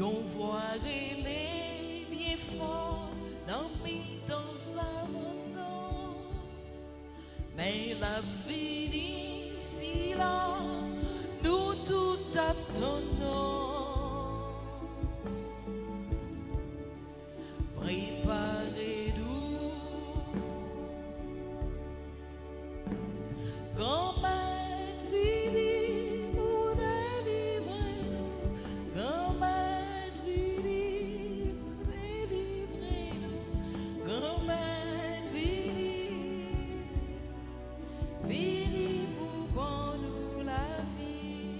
yon voix les bien fort dans mes dans savonnant. Mais la vie ici là, nous tout attendons. Préparez-nous, grand-mère Philippe, pour délivrer nous. Grand-mère Philippe, pour délivrer nous. Grand-mère Philippe, Philippe, pour nous la vie.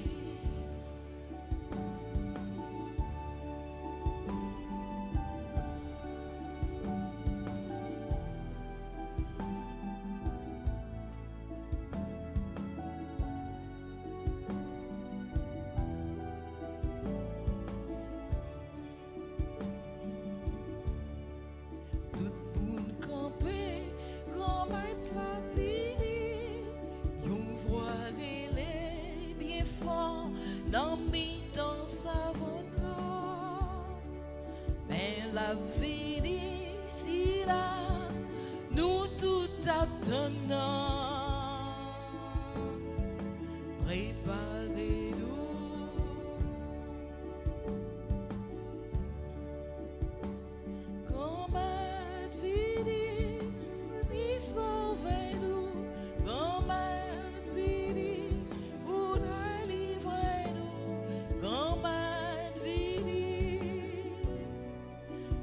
Tout moun camper, grand-mère la vie, yon voix les bien fort, dans mi dans savonnant. Mais la vie ici là, nous tout attendons. Préparez-nous. Grand-mère Philippe, sauvez-nous. Grand-mère Philippe, vous délivrez-nous. Grand-mère Philippe,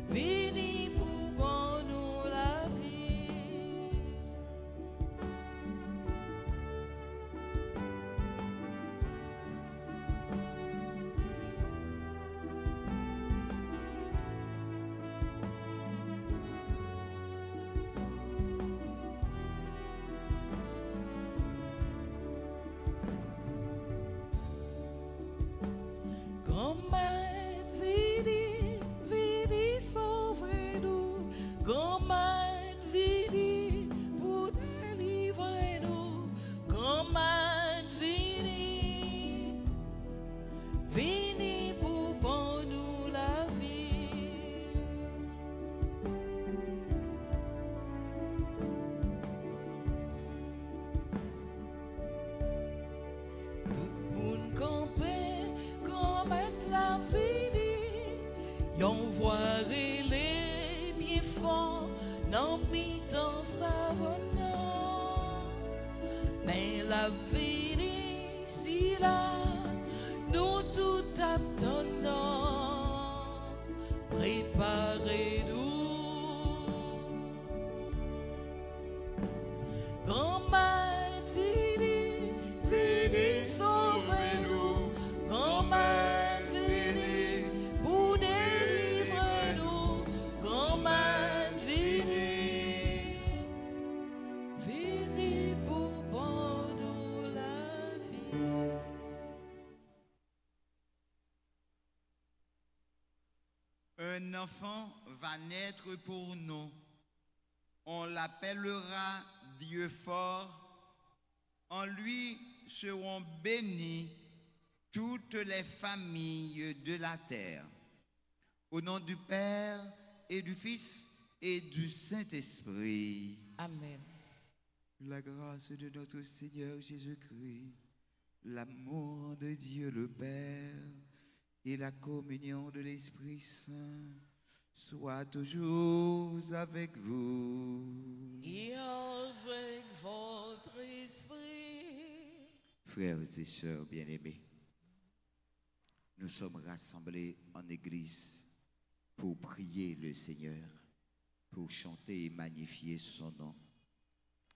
Philippe, pour nous la vie. Grand-mère Philippe, Philippe, sauvez-nous. Grand-mère Philippe, vous délivrez-nous. Grand-mère Philippe, Philippe, pour nous la vie. Tout moun camper, grand-mère la vie, yon voix les bien fort, non mi dans savonnant. Mais la vie ici là, nous tout attendons. Préparez-nous. Grand-mère Philippe, Philippe, sauvez-nous. Grand-mère Philippe, pour délivrer-nous. Grand-mère Philippe, Philippe, pour nous la vie. Un enfant va naître pour nous. On l'appellera Dieu fort. En lui seront bénies toutes les familles de la terre. Au nom du Père et du Fils et du Saint-Esprit. Amen. La grâce de notre Seigneur Jésus-Christ, l'amour de Dieu le Père et la communion de l'Esprit Saint soient toujours avec vous. Et avec votre esprit. Frères et sœurs bien-aimés, nous sommes rassemblés en Église pour prier le Seigneur, pour chanter et magnifier son nom,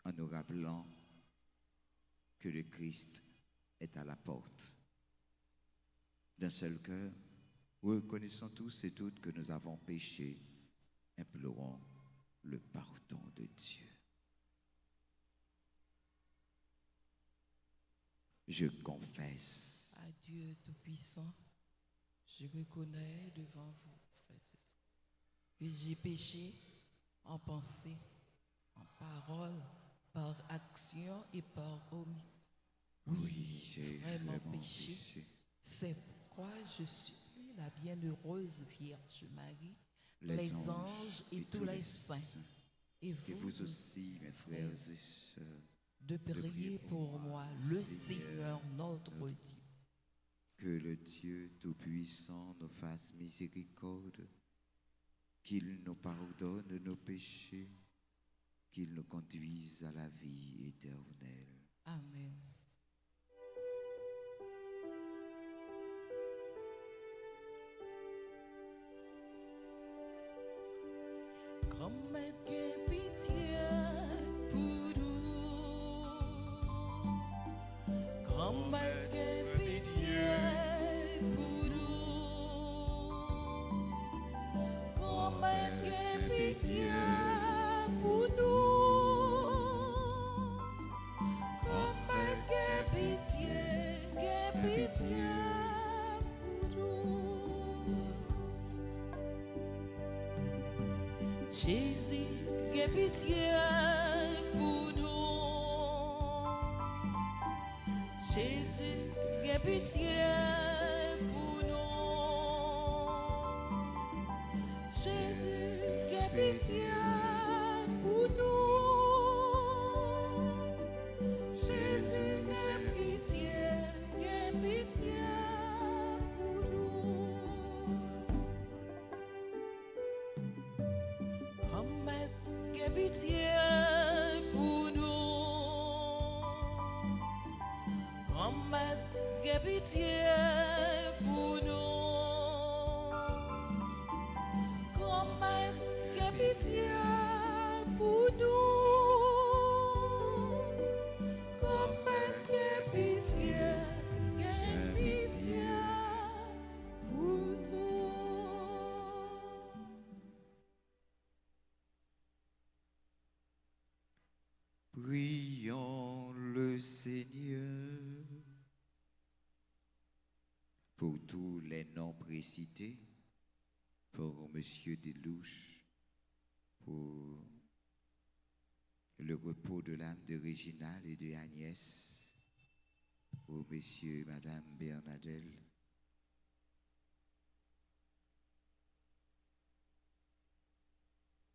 en nous rappelant que le Christ est à la porte. D'un seul cœur, reconnaissons tous et toutes que nous avons péché, implorons le pardon de Dieu. Je confesse À Dieu Tout-Puissant, je reconnais devant vous, frères et sœurs, que j'ai péché en pensée, en parole, par action et par omission. Oui, j'ai vraiment vraiment péché. péché. C'est pourquoi je suis la bienheureuse Vierge Marie, les les anges et tous les saints, et et vous vous aussi, aussi, mes frères et sœurs, de prier pour moi, le Seigneur notre Dieu. que le Dieu Tout-Puissant nous fasse miséricorde, qu'il nous pardonne nos péchés, qu'il nous conduise à la vie éternelle. Amen. Grand-mère, que pitié pour nous. Grand-mère, que pitié pour nous. Grand-mère, que pitié pour nous. Grand-mère, que pitié pour nous. Jésus, que pitié pour nous. Jésus, que pitié pour nous. Jésus, que pitié pour nous. Jésus, que pitié pour nous. Grand-mère, que pitié pour nous. Grand-mère, que pitié pour nous. Grand-mère, que pitié pour nous. Grand-mère, que pitié pour nous. Prions le Seigneur. Pour tous les noms précités, pour Monsieur Delouche, pour le repos de l'âme de Réginald et de Agnès, pour Monsieur et Madame Bernadelle,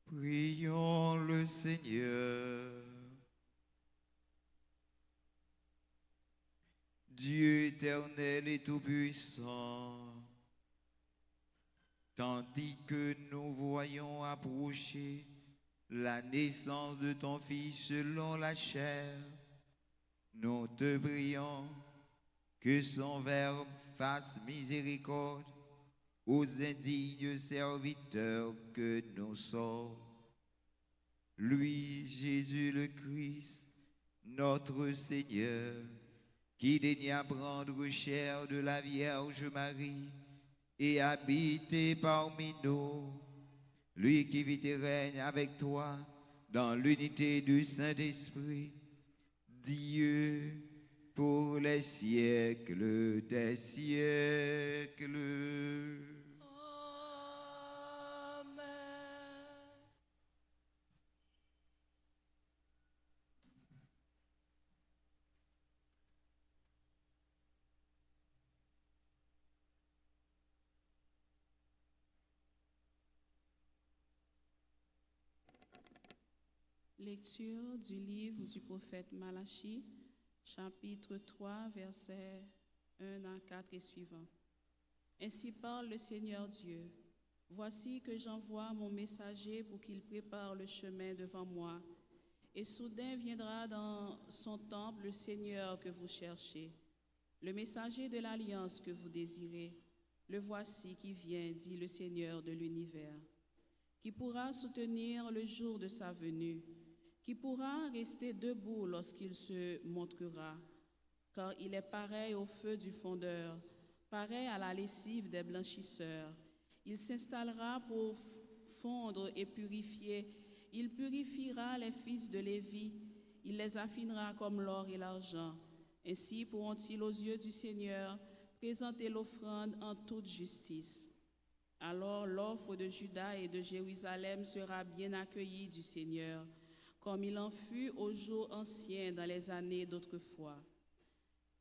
prions le Seigneur. Dieu éternel et tout-puissant, tandis que nous voyons approcher la naissance de ton Fils selon la chair, nous te prions que son Verbe fasse miséricorde aux indignes serviteurs que nous sommes. Lui, Jésus le Christ, notre Seigneur, qui daigna prendre chair de la Vierge Marie et habiter parmi nous, lui qui vit et règne avec toi dans l'unité du Saint-Esprit, Dieu pour les siècles des siècles. Amen. Lecture du livre du prophète Malachie, chapitre 3, versets 1 à 4 et suivants. Ainsi parle le Seigneur Dieu. Voici que j'envoie mon messager pour qu'il prépare le chemin devant moi. Et soudain viendra dans son temple le Seigneur que vous cherchez, le messager de l'alliance que vous désirez. Le voici qui vient, dit le Seigneur de l'univers, qui pourra soutenir le jour de sa venue, qui pourra rester debout lorsqu'il se montrera, car il est pareil au feu du fondeur, pareil à la lessive des blanchisseurs. Il s'installera pour fondre et purifier. Il purifiera les fils de Lévi. Il les affinera comme l'or et l'argent. Ainsi pourront-ils aux yeux du Seigneur présenter l'offrande en toute justice. Alors l'offre de Juda et de Jérusalem sera bien accueillie du Seigneur, comme il en fut aux jours anciens dans les années d'autrefois.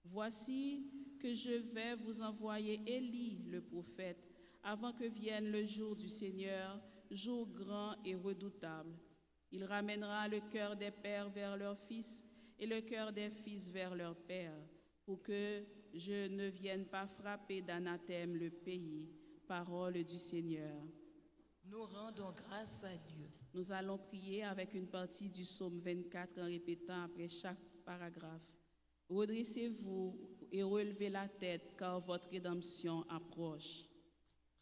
Voici que je vais vous envoyer Élie, le prophète, avant que vienne le jour du Seigneur, jour grand et redoutable. Il ramènera le cœur des pères vers leurs fils et le cœur des fils vers leurs pères, pour que je ne vienne pas frapper d'anathème le pays. Parole du Seigneur. Nous rendons grâce à Dieu. Nous allons prier avec une partie du psaume 24 en répétant après chaque paragraphe. Redressez-vous et relevez la tête, car votre rédemption approche.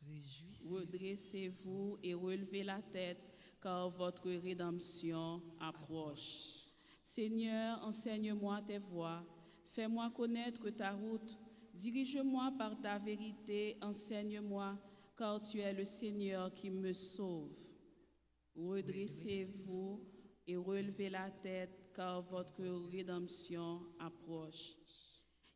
Réjouissez-vous. Redressez-vous et relevez la tête, car votre rédemption approche. Seigneur, enseigne-moi tes voies, fais-moi connaître ta route, dirige-moi par ta vérité, enseigne-moi, car tu es le Seigneur qui me sauve. Redressez-vous et relevez la tête, car votre rédemption approche.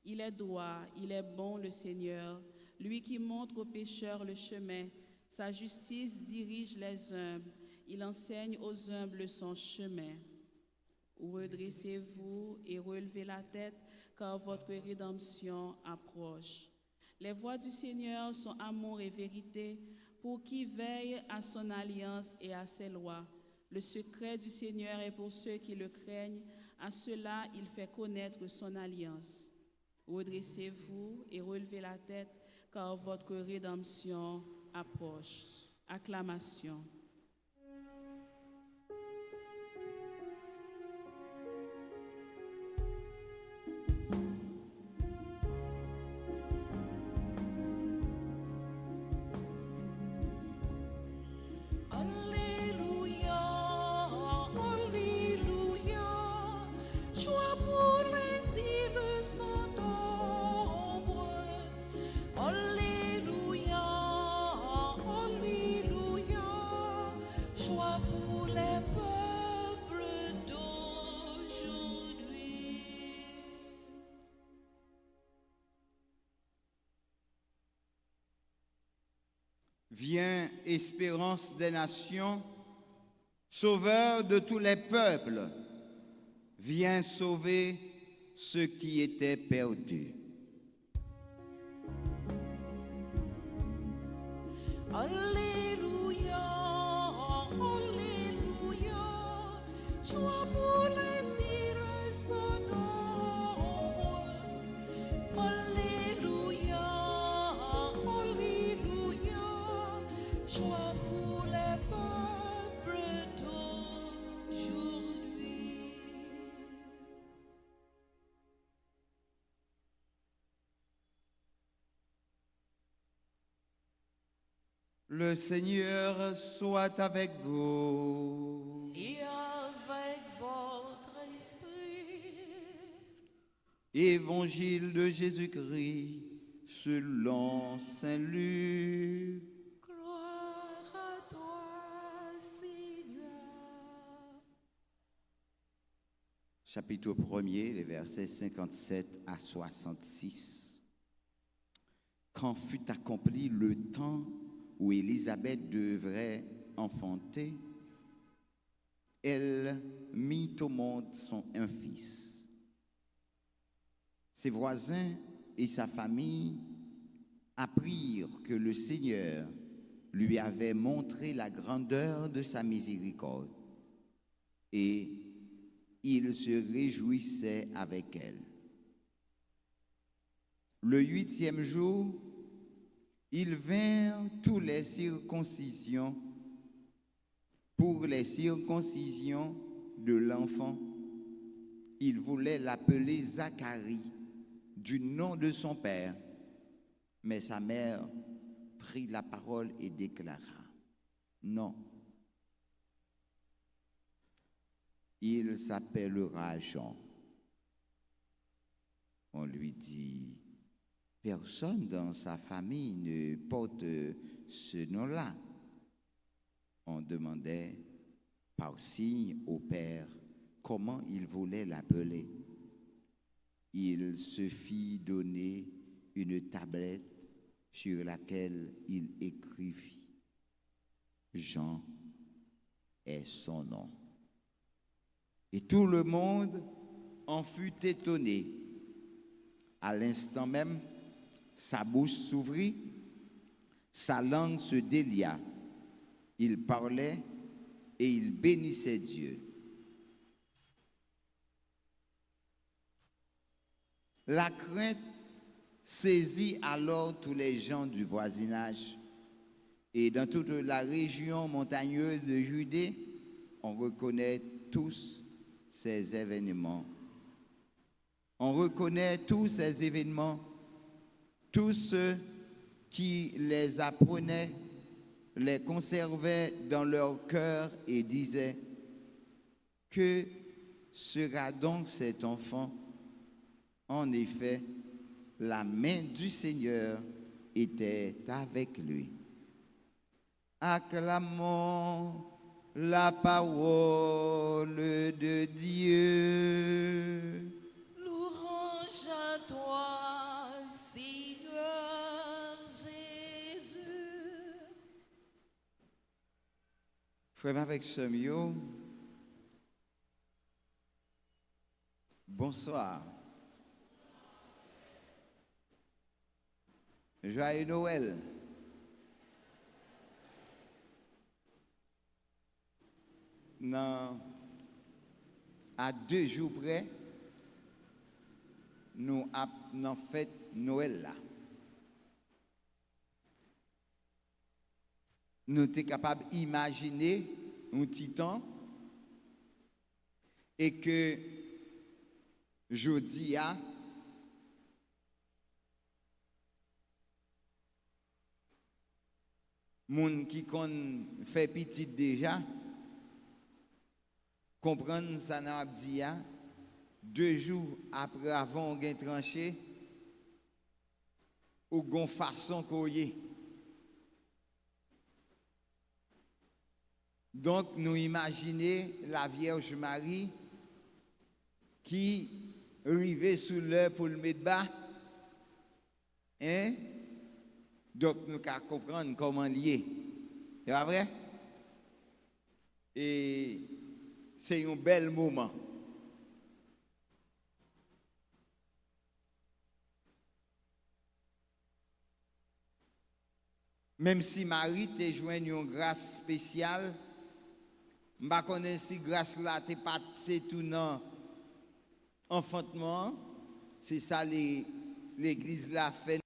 Il est droit, il est bon le Seigneur, lui qui montre aux pécheurs le chemin. Sa justice dirige les humbles, il enseigne aux humbles son chemin. Redressez-vous et relevez la tête, car votre rédemption approche. Les voies du Seigneur sont amour et vérité, pour qui veille à son alliance et à ses lois. Le secret du Seigneur est pour ceux qui le craignent, à ceux-là il fait connaître son alliance. Redressez-vous et relevez la tête, car votre rédemption approche. Acclamation. Alléluia, Alléluia, joie pour les îles sans nombre. Alléluia, Alléluia, joie pour les peuples d'aujourd'hui. Viens, espérance des nations, sauveur de tous les peuples, viens sauver ceux qui étaient perdus. Alléluia, Alléluia, joie pour les îles sans nombre. Alléluia, Alléluia, joie pour les peuples d'aujourd'hui. Le Seigneur soit avec vous. Et avec votre esprit, Évangile de Jésus-Christ selon Saint Luc. gloire à toi, Seigneur. Chapitre 1er, les versets 57 à 66. Quand fut accompli le temps où Élisabeth devrait enfanter, elle mit au monde un fils. Ses voisins et sa famille apprirent que le Seigneur lui avait montré la grandeur de sa miséricorde, et ils se réjouissaient avec elle. Le 8e jour, ils vinrent pour les circoncisions de l'enfant. Ils voulaient l'appeler Zacharie, du nom de son père. Mais sa mère prit la parole et déclara: non, il s'appellera Jean. On lui dit: personne dans sa famille ne porte ce nom-là. On demandait par signe au père comment il voulait l'appeler. Il se fit donner une tablette sur laquelle il écrivit: Jean est son nom. Et tout le monde en fut étonné. À l'instant même, sa bouche s'ouvrit, sa langue se délia. Il parlait et il bénissait Dieu. La crainte saisit alors tous les gens du voisinage. Et dans toute la région montagneuse de Judée, on reconnaît tous ces événements. On reconnaît tous ces événements, tous ceux qui les apprenaient, les conservaient dans leur cœur et disaient, que sera donc cet enfant? En effet, la main du Seigneur était avec lui. Acclamons la parole de Dieu. Louange à toi, Seigneur Jésus. Frère avec Samuel, bonsoir. Joyeux Noël. Non, à 2 jours près, nous avons fait Noël là. Nous sommes capables d'imaginer un petit temps et que jeudi a moun qui fait petit déjà comprendre ça n'a dit 2 jours après avant on gain tranché ou gon façon koye. Donc nous imaginons la Vierge Marie qui arrivait sous l'heure pour le mettre bas. Hein? Donc nous pouvons comprendre comment lier. C'est pas vrai? Et c'est un bel moment. Même si Marie te joint une grâce spéciale, je ne connais pas si grâce là t'es passé tout dans enfantement. C'est ça l'église là fait.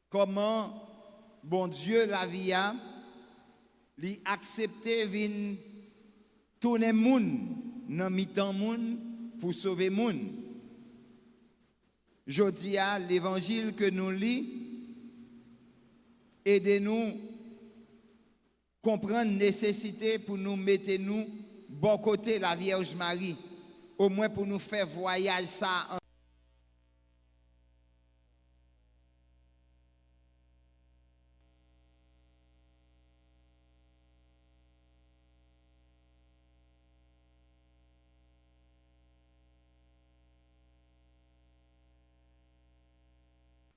Comment bon Dieu la vie a li accepté vin tourner moun nan mitan moun pour sauver moun. Jodi a l'évangile que nous lit aidez-nous comprendre nécessité pour nous mettre nous bon côté la Vierge Marie au moins pour nous faire voyage ça en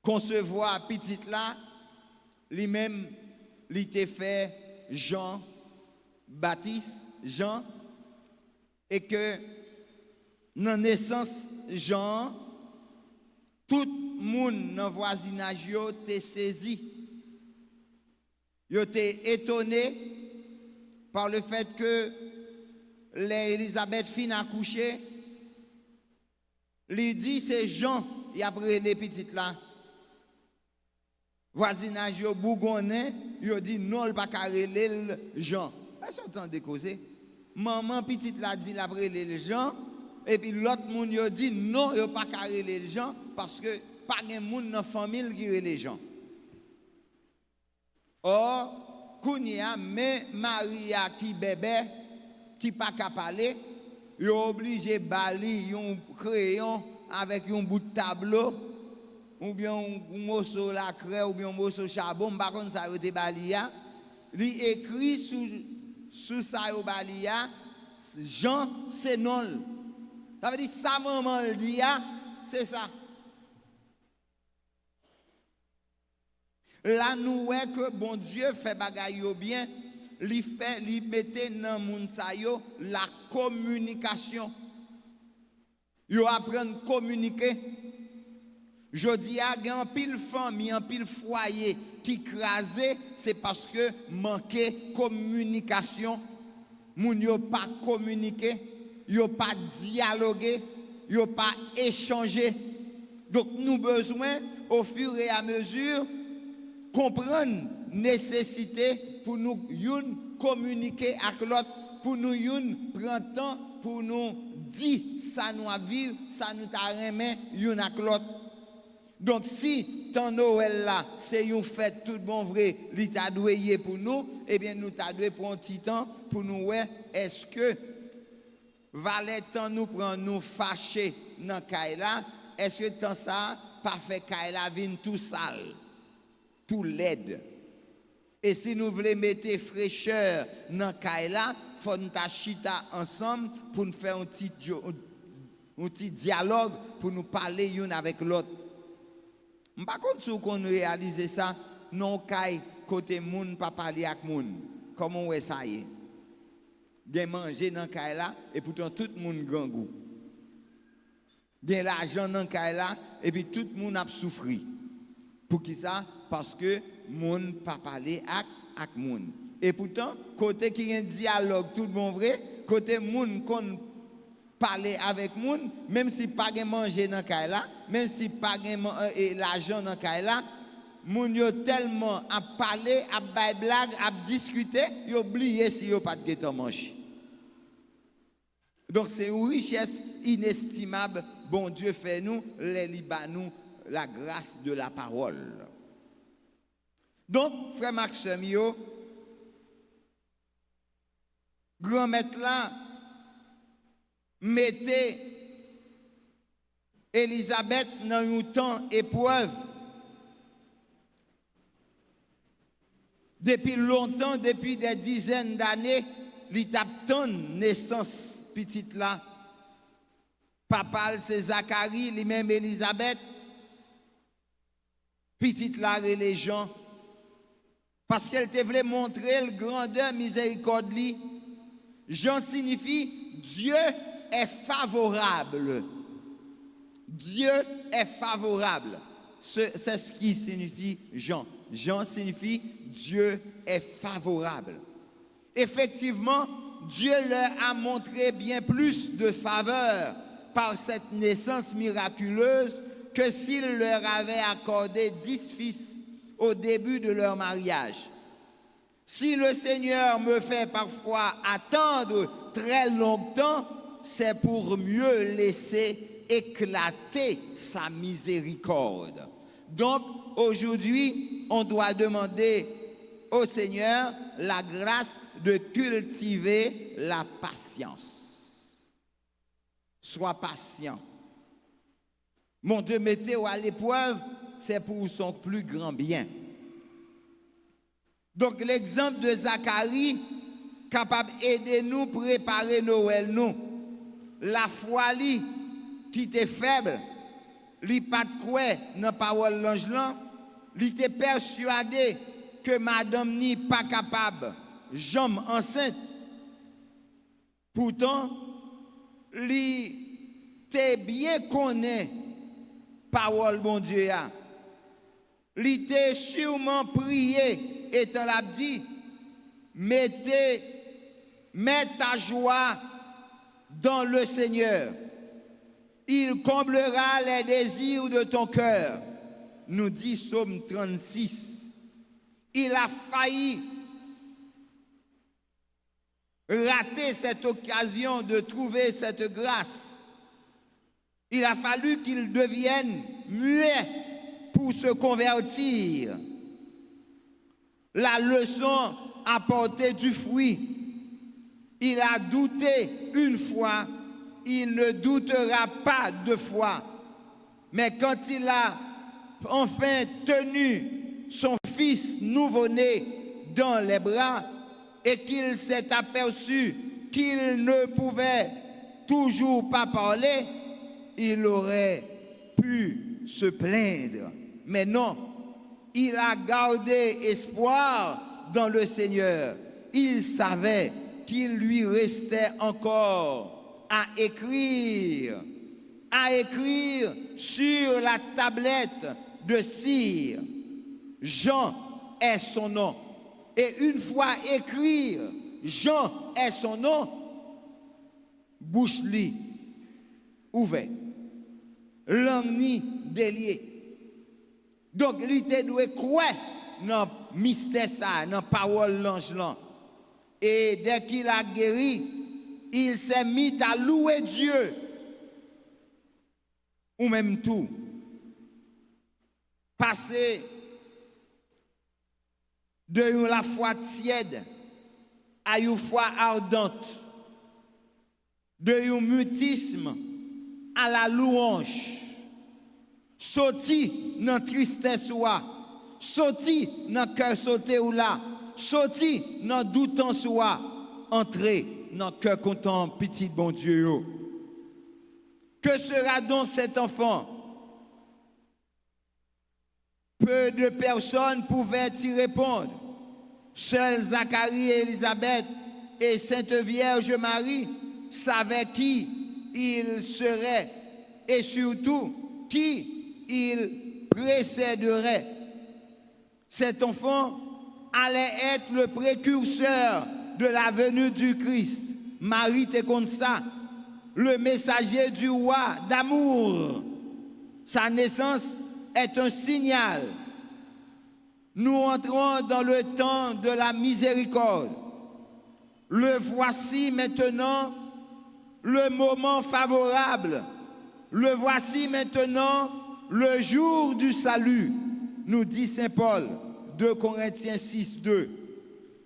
concevoir petit là, lui-même, il était fait Jean, Baptiste, Jean, et que dans naissance Jean, tout le monde dans le voisinage était saisi. Il était étonné par le fait que l'Élisabeth fin a couché. Il dit c'est Jean, il a pris les petites là. Voisinage yo bougonné, yo dit non, il pas carré le Jean. Est-ce que vous entendez causer? Maman petite la dit la brûlé le Jean et puis l'autre moun yo dit non, yo pas carré le Jean parce que pas gen moun dans famille qui les gens. Or kounya mais Maria qui bébé qui pas ka parler, yo obligé bali un crayon avec un bout de tableau ou bien un morceau la craie ou bien un morceau charbon, par contre ça été balia, lui écrit sous ça au balia Jean c'est non. Ça veut dire ça maman le dit c'est ça. Là nous voyons que bon Dieu fait bagaille yo bien, li mette dans moun sa yo la communication. Yo apprendre communiquer. Jodi a gen pile famille, en pile foyer qui crasé, c'est parce que manquait communication. Moun yo pas communiquer, yo pas dialoguer, yo pas échanger. Donc nous besoin au fur et à mesure comprendre nécessité pour nous communiquer avec l'autre, pour nous prendre temps pour nous dire ça nous a vivre, ça nous a remis yon avec l'autre. Donc si tant Noël là, c'est une fête tout bon vrai, li t'a doué pour nous, eh bien nous t'a doué pour un petit temps pour nous ouais, est-ce que valait temps nous prendre nous fâcher dans Kaila, est-ce que tant ça pas fait Kaila vin tout sale, tout laide. Et si nous voulons mettre fraîcheur dans Kaila, faut nous chita ensemble pour nous faire un petit dialogue pour nous parler l'un avec l'autre. Par contre, si on réalise ça, non kay côté moun pas parler avec moun. Comment ouais ça y est? Bien manger dans kay là et pourtant tout le monde grand goût. Bien l'argent dans kay là et puis tout le monde a souffri. Pour qui ça? Parce que moun pas parler avec moun. Et pourtant côté qui un dialogue tout bon vrai, côté moun qu'on parler avec moun, même si pas de manger dans kay là, même si pas de l'argent dans kay là, moun yo tellement à parler, à bay blague, à discuter, yo oublié si yo pas de temps manger. Donc c'est une richesse inestimable, bon Dieu fait nous les Libanous la grâce de la parole. Donc frère Maxime yo grand maître là mettez Élisabeth dans un temps épreuve. Depuis longtemps, depuis des dizaines d'années, l'itapton naissance petite là. Papa c'est Zacharie, lui-même Élisabeth. Petite là les gens. Parce qu'elle te voulait montrer le grandeur miséricorde li. Jean signifie Dieu est favorable. Dieu est favorable. C'est ce qui signifie Jean. Jean signifie Dieu est favorable. Effectivement, Dieu leur a montré bien plus de faveur par cette naissance miraculeuse que s'il leur avait accordé 10 fils au début de leur mariage. Si le Seigneur me fait parfois attendre très longtemps, c'est pour mieux laisser éclater sa miséricorde. Donc, aujourd'hui, on doit demander au Seigneur la grâce de cultiver la patience. Sois patient. Mon Dieu, mettez-vous à l'épreuve, c'est pour son plus grand bien. Donc, l'exemple de Zacharie, capable d'aider nous préparer Noël, nous. La foi, qui était faible, li pas de quoi dans parole l'ange là, li était persuadé que madame ni pas capable, jambe enceinte. Pourtant, li était bien connaît parole bon Dieu a. Li était sûrement prié et t'en l'a dit, mets ta joie dans le Seigneur. Il comblera les désirs de ton cœur, nous dit Psaume 36. Il a failli rater cette occasion de trouver cette grâce. Il a fallu qu'il devienne muet pour se convertir. La leçon a porté du fruit. Il a douté une fois. Il ne doutera pas deux fois. Mais quand il a enfin tenu son fils nouveau-né dans les bras et qu'il s'est aperçu qu'il ne pouvait toujours pas parler, il aurait pu se plaindre. Mais non, il a gardé espoir dans le Seigneur. Il savait qu'il lui restait encore à écrire sur la tablette de cire. Jean est son nom. Et une fois écrire, Jean est son nom, bouche li ouvert, langue ni déliée. Donc, il était doué quoi dans le mystère ça, dans la parole l'ange là. Et dès qu'il a guéri, il s'est mis à louer Dieu. Ou même tout. Passer de la foi tiède à une foi ardente, de un mutisme à la louange, sorti dans tristesse ou là, sorti dans cœur sauté ou là, sorti dans doutant soi, entrer dans cœur content petit bon Dieu. Que sera donc cet enfant? Peu de personnes pouvaient y répondre. Seuls Zacharie et Élisabeth et Sainte Vierge Marie savaient qui il serait et surtout qui il précéderait. Cet enfant allait être le précurseur de la venue du Christ. Marie était comme ça, le messager du roi d'amour. Sa naissance est un signal. Nous entrons dans le temps de la miséricorde. Le voici maintenant le moment favorable. Le voici maintenant le jour du salut, nous dit Saint Paul, 2 Corinthiens 6, 2.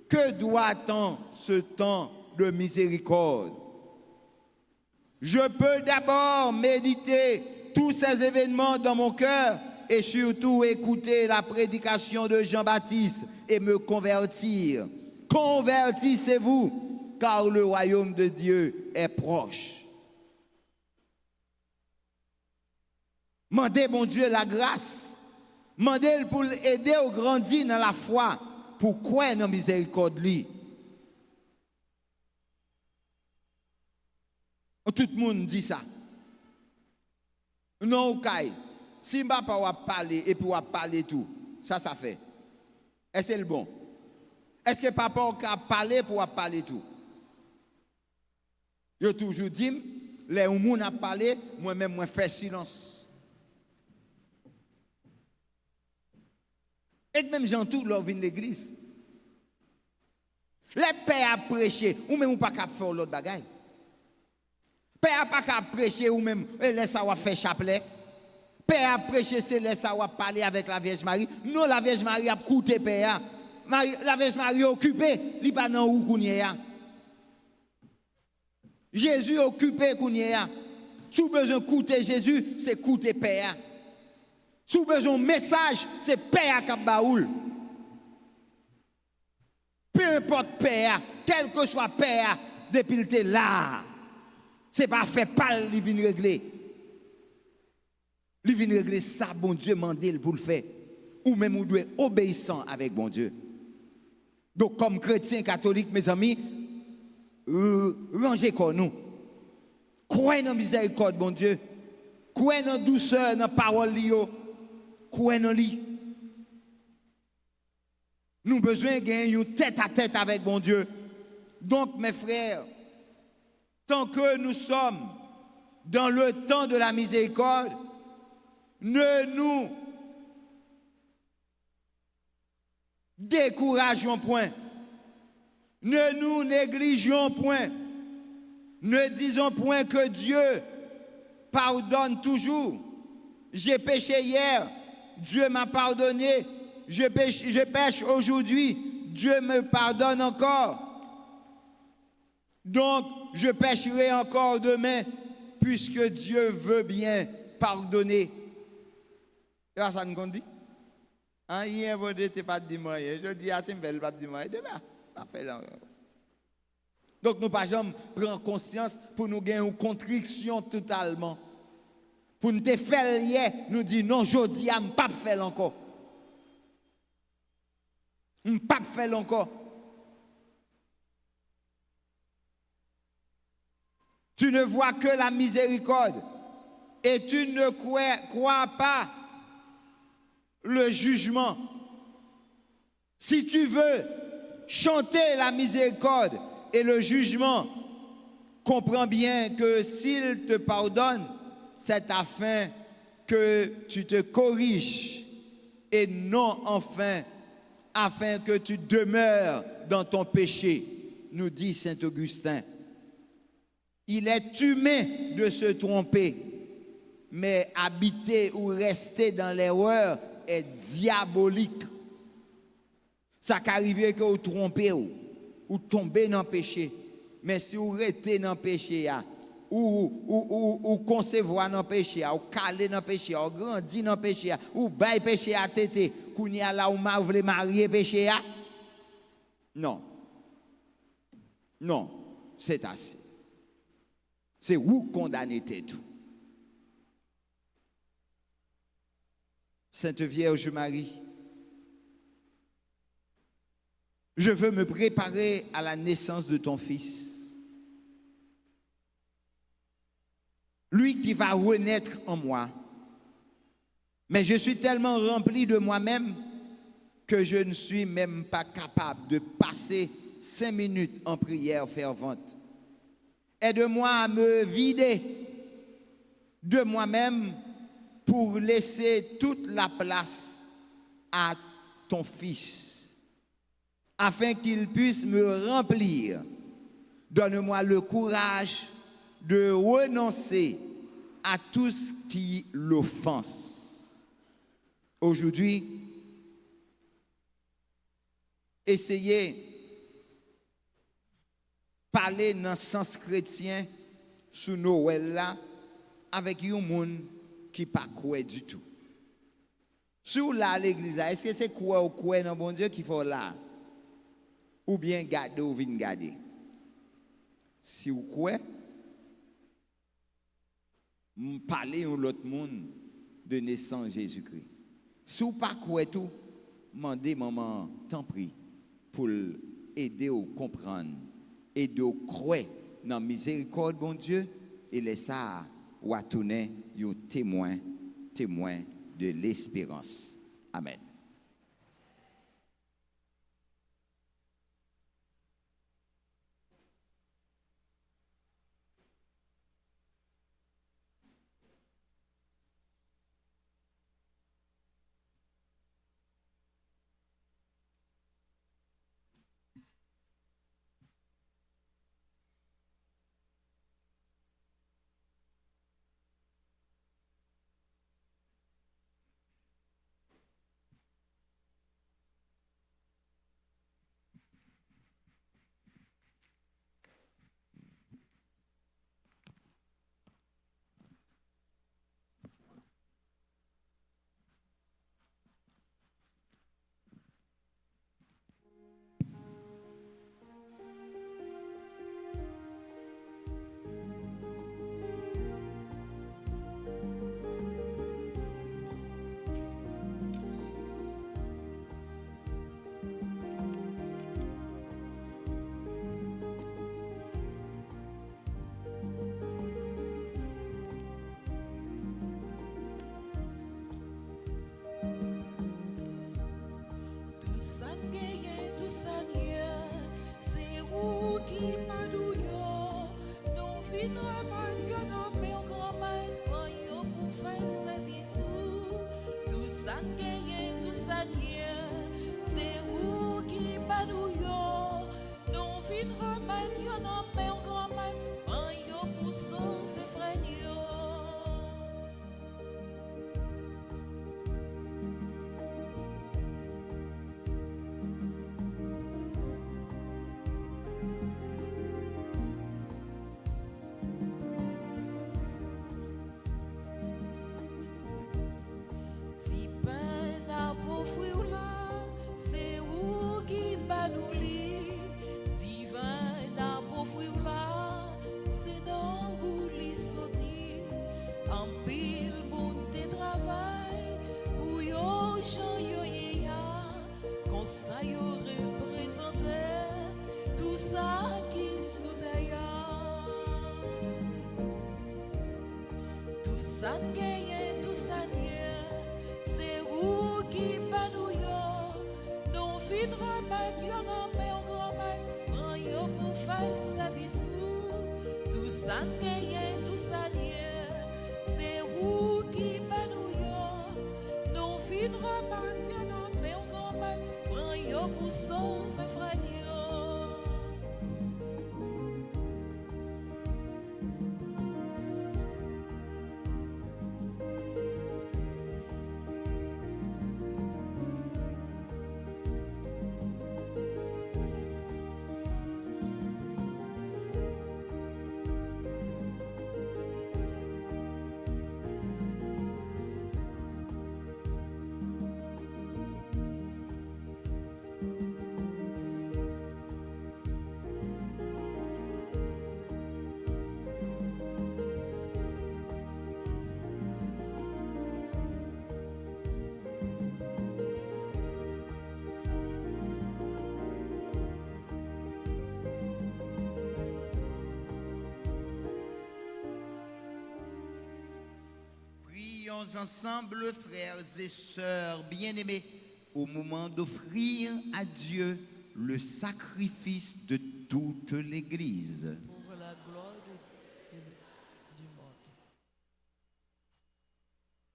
Que doit-on ce temps de miséricorde? Je peux d'abord méditer tous ces événements dans mon cœur et surtout écouter la prédication de Jean-Baptiste et me convertir. Convertissez-vous, car le royaume de Dieu est proche. Mandez, mon Dieu, la grâce. Mandez pour l'aider au grandir dans la foi. Pourquoi dans la miséricorde li? Tout le monde dit ça. Non, ok. Si papa va parler et puis va parler tout, ça fait. Est-ce que c'est le bon? Est-ce que papa va parler pour parler tout? Je toujours dit, les gens a parlé, moi-même, moi fais silence. Et même j'en tout, leur vient l'église. Les pères a prêché, ou même ou pas qu'à faire l'autre bagaille. Père a pas qu'à prêcher, ou même laisse ça faire chapelet. Père a prêché, c'est laisse ça parler avec la Vierge Marie. Non, la Vierge Marie a coûté père. La Vierge Marie a occupé, il pas dans où kounye a. Jésus a occupé kounye a. Si vous avez besoin de coûter Jésus, c'est coûter père. Si vous avez besoin de message, c'est père qui a baoul. Peu importe père, quel que soit père, depuis le temps là, c'est pas fait pas il vient régler. Il vient régler ça, bon Dieu mandé pour le faire. Ou même vous devez obéissant avec bon Dieu. Donc comme chrétien catholique, mes amis, rangez comme nous. Croyez dans la miséricorde, bon Dieu. Croyez dans la douceur, dans la parole. Croyez dans lui. Nous avons besoin de gagner une tête à tête avec bon Dieu. Donc, mes frères, tant que nous sommes dans le temps de la miséricorde, ne nous décourageons point. Ne nous négligeons point. Ne disons point que Dieu pardonne toujours. J'ai péché hier, Dieu m'a pardonné. Je pêche aujourd'hui, Dieu me pardonne encore. Donc, je pêcherai encore demain, puisque Dieu veut bien pardonner. Et ça nous dit? Hier, vous n'êtes pas dimanche. Je dis à Simbel, pas dimanche. Demain, pas fait là. Donc, nous ne pas jamais prendre conscience pour nous gagner une contrition totalement. Pour nous te faire hier, nous dire non, aujourd'hui, je ne pas faire encore. On ne peut pas faire encore. Tu ne vois que la miséricorde et tu ne crois pas le jugement. Si tu veux chanter la miséricorde et le jugement, comprends bien que s'il te pardonne, c'est afin que tu te corriges et non enfin afin que tu demeures dans ton péché, nous dit saint Augustin. Il est humain de se tromper, mais habiter ou rester dans l'erreur est diabolique. Ça qu'arrive que vous trompez ou tomber dans le péché. Mais si vous restez dans le péché, ou concevoir dans le péché, ou caler dans le péché, ou grandir dans le péché, ou bailler péché à tété, qu'on y a là où vous voulez marier péché, non. Non, c'est assez. C'est vous condamnez tout. Sainte Vierge Marie, je veux me préparer à la naissance de ton fils. Lui qui va renaître en moi. Mais je suis tellement rempli de moi-même que je ne suis même pas capable de passer 5 minutes en prière fervente. Aide-moi à me vider de moi-même pour laisser toute la place à ton Fils, afin qu'il puisse me remplir. Donne-moi le courage de renoncer à tout ce qui l'offense. Aujourd'hui, essayez parler dans le sens chrétien sous Noël là avec un monde qui pas croit du tout. Sous là l'église, est-ce que c'est quoi ou quoi dans bon Dieu qu'il faut là? Ou bien garder ou venir garder? Si vous croyez, parlez à l'autre monde de naissance Jésus-Christ. Si vous pas croyez tout, demandez maman, t'en prie, pour aider ou comprendre. Et de croire dans la miséricorde, bon Dieu, et laisser ça ou à tourner un témoin de l'espérance. Amen. C'est où qui m'a douillé, nous finons pas Dieu, non, mais on grand-mère, pour faire service. Tout ça gagne, tout ça nie, c'est où qui m'a douillé, nous finons pas Dieu, non, mais on grand-mère, pour sauver frère. C'est où qui bat nous lit, divin d'arbre fruit là, c'est dans où les sorti, en pile monte travail, pour yo gens yo ya, comme ça yo ça qui sous d'ailleurs. Tout ça gagne, tout ça nie, c'est où qui pas nous yo. Non fin rabat yo non mais on grand mal, prend yo pour faire sa vie sous. Tout ça gagne, tout ça nie, c'est où qui pas nous yo. Non fin rabat yo non mais on grand mal, prend yo pour sauver frère. Prions ensemble, frères et sœurs bien-aimés, au moment d'offrir à Dieu le sacrifice de toute l'Église. Pour la gloire du monde.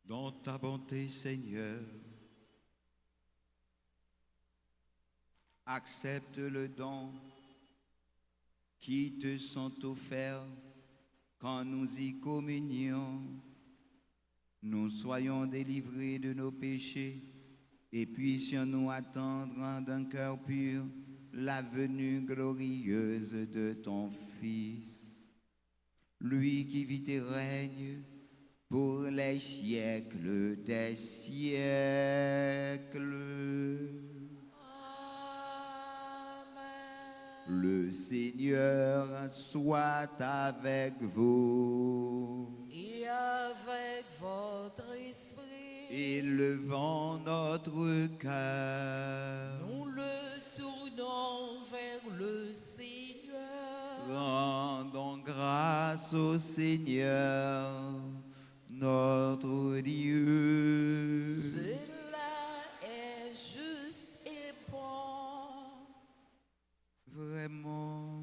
Dans ta bonté, Seigneur, accepte le don qui te sont offerts quand nous y communions. Nous soyons délivrés de nos péchés et puissions-nous attendre d'un cœur pur la venue glorieuse de ton Fils. Lui qui vit et règne pour les siècles des siècles. Amen. Le Seigneur soit avec vous. Et avec votre esprit, Élevons notre cœur. nous le tournons vers le Seigneur. Rendons grâce au Seigneur, notre Dieu. Cela est juste et bon. Vraiment,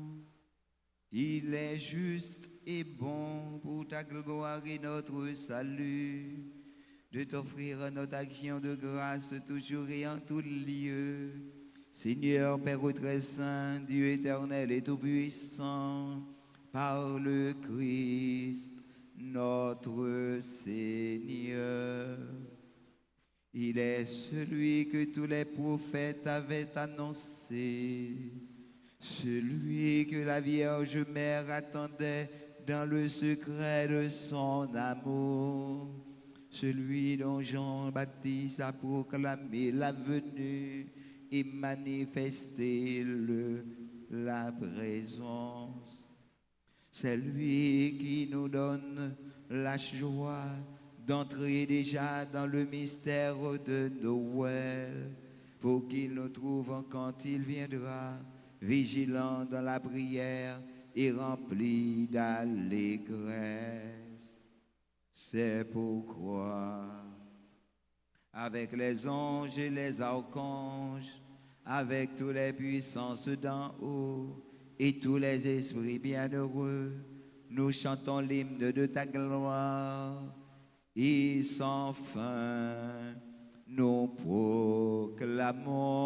il est juste et bon pour ta gloire et notre salut, de t'offrir notre action de grâce toujours et en tout lieu. Seigneur, Père très saint, Dieu éternel et tout-puissant, par le Christ, notre Seigneur. Il est celui que tous les prophètes avaient annoncé, celui que la Vierge Mère attendait dans le secret de son amour, celui dont Jean-Baptiste a proclamé la venue et manifesté la présence. C'est lui qui nous donne la joie d'entrer déjà dans le mystère de Noël, pour qu'il nous trouve quand il viendra, vigilants dans la prière et remplis d'allégresse. C'est pourquoi, avec les anges et les archanges, avec toutes les puissances d'en haut et tous les esprits bienheureux, nous chantons l'hymne de ta gloire, et sans fin nous proclamons.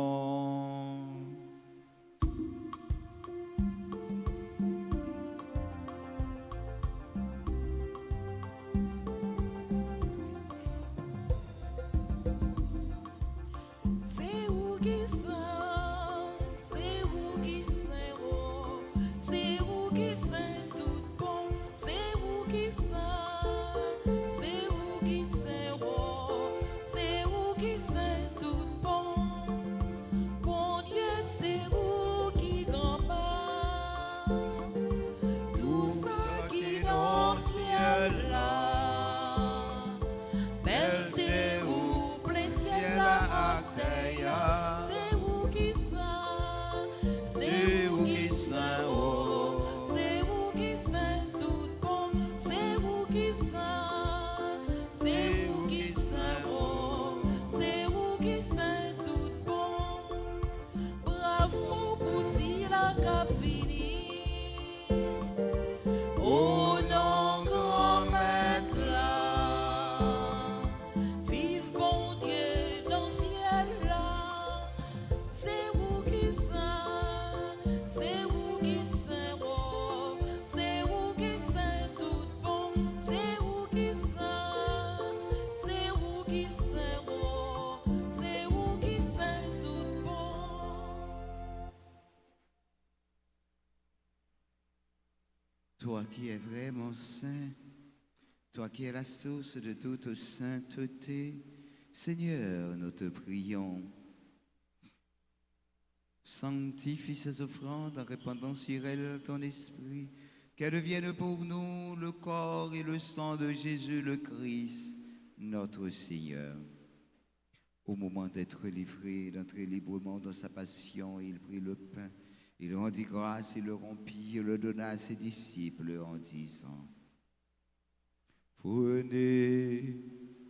C'est où qui sont, c'est où qui sont, c'est où qui sont tout bon, c'est où qui sont, c'est où qui sont, c'est où qui sont tout bon. Bon Dieu a fini. Oh non, grand maître là, vive bon Dieu dans le ciel là, c'est vous qui saint, c'est vous qui saint, oh, c'est vous qui saint tout bon, c'est vous qui saint, c'est vous qui saint, oh, c'est vous qui saint tout bon. Toi qui es vraiment saint, toi qui es la source de toute sainteté, Seigneur, nous te prions. Sanctifie ces offrandes en répandant sur elles ton esprit, qu'elles deviennent pour nous le corps et le sang de Jésus le Christ, notre Seigneur. Au moment d'être livré, d'entrer librement dans sa passion, il prit le pain, il rendit grâce, il le rompit, il le donna à ses disciples en disant: Prenez